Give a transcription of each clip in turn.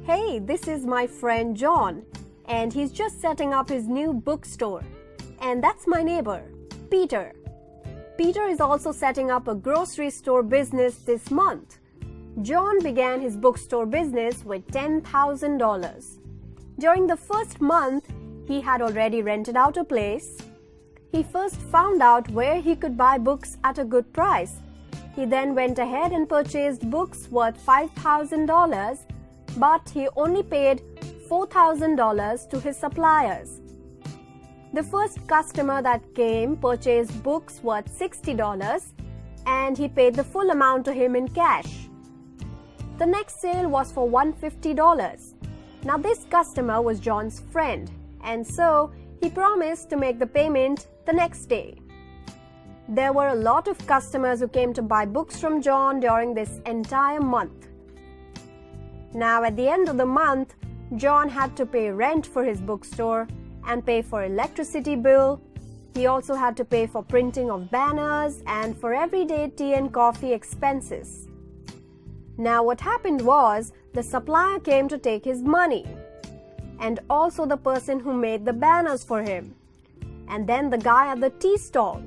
Hey, this is my friend John, and he's just setting up his new bookstore. And that's my neighbor, Peter. Peter is also setting up a grocery store business this month. John began his bookstore business with $10,000. During the first month, he had already rented out a place. He first found out where he could buy books at a good price. He then went ahead and purchased books worth $5,000, but he only paid $4,000 to his suppliers. The first customer that came purchased books worth $60, and he paid the full amount to him in cash. The next sale was for $150. Now this customer was John's friend, and so he promised to make the payment the next day. There were a lot of customers who came to buy books from John during this entire month. Now at the end of the month, John had to pay rent for his bookstore and pay for electricity bill. He also had to pay for printing of banners and for everyday tea and coffee expenses. Now what happened was the supplier came to take his money, and also the person who made the banners for him, and then the guy at the tea stall.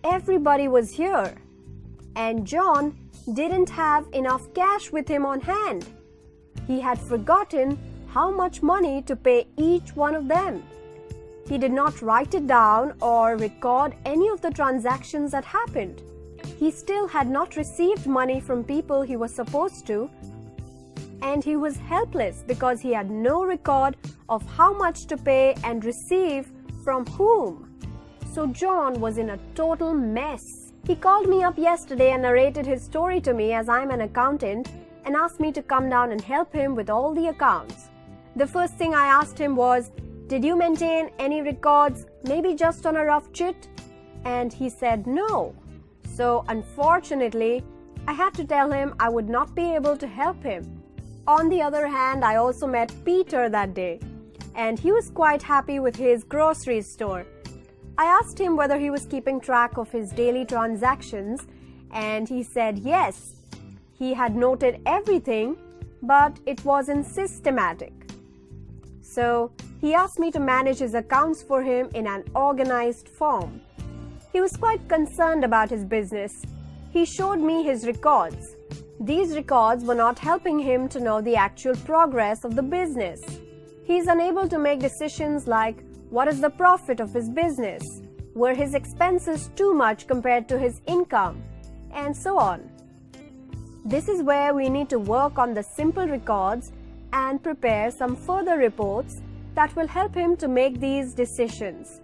Everybody was here, and John didn't have enough cash with him on hand. He had forgotten how much money to pay each one of them. He did not write it down or record any of the transactions that happened. He still had not received money from people he was supposed to, and he was helpless because he had no record of how much to pay and receive from whom. So John was in a total mess. He called me up yesterday and narrated his story to me, as I'm an accountant, and asked me to come down and help him with all the accounts. The first thing I asked him was, "Did you maintain any records, maybe just on a rough chit?" And he said no. So unfortunately, I had to tell him I would not be able to help him. On the other hand, I also met Peter that day, and he was quite happy with his grocery store. I asked him whether he was keeping track of his daily transactions, and he said yes. He had noted everything, but it wasn't systematic. So he asked me to manage his accounts for him in an organized form. He was quite concerned about his business. He showed me his records. These records were not helping him to know the actual progress of the business. He is unable to make decisions like what is the profit of his business, were his expenses too much compared to his income, and so on. This is where we need to work on the simple records and prepare some further reports that will help him to make these decisions.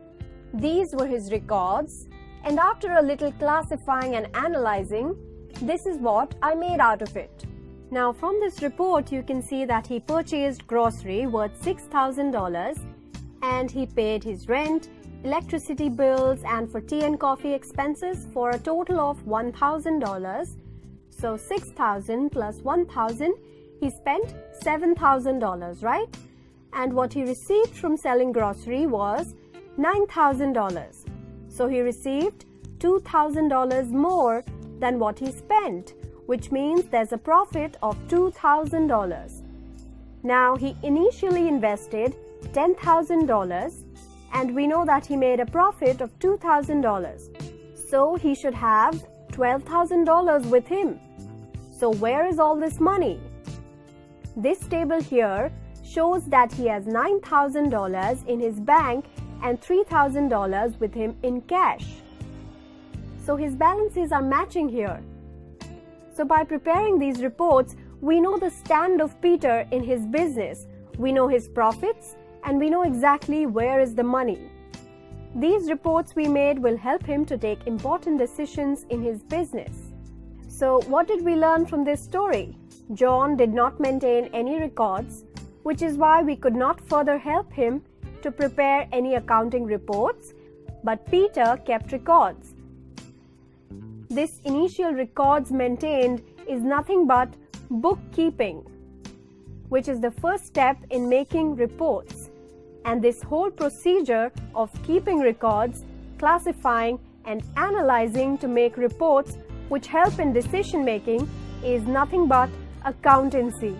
These were his records, and after a little classifying and analyzing, this is what I made out of it. Now from this report, you can see that he purchased grocery worth $6,000, and he paid his rent, electricity bills, and for tea and coffee expenses for a total of $1,000. So $6,000 plus $1,000, he spent $7,000, right? And what he received from selling grocery was $9,000. So he received $2,000 more than what he spent, which means there's a profit of $2,000. Now he initially invested $10,000, and we know that he made a profit of $2,000. So he should have $12,000 with him. So where is all this money? This table here shows that he has $9,000 in his bank and $3,000 with him in cash. So his balances are matching here. So by preparing these reports, we know the stand of Peter in his business. We know his profits, and we know exactly where is the money. These reports we made will help him to take important decisions in his business. So what did we learn from this story? John did not maintain any records, which is why we could not further help him to prepare any accounting reports, but Peter kept records. This initial records maintained is nothing but bookkeeping, which is the first step in making reports. And this whole procedure of keeping records, classifying, and analyzing to make reports which help in decision making is nothing but accountancy.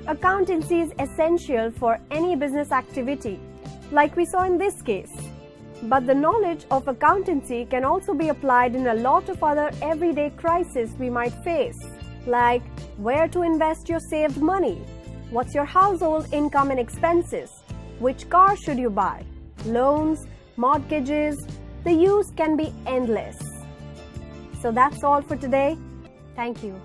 Accountancy is essential for any business activity, like we saw in this case. But the knowledge of accountancy can also be applied in a lot of other everyday crises we might face, like where to invest your saved money, what's your household income and expenses, which car should you buy, loans, mortgages. The use can be endless. So that's all for today. Thank you.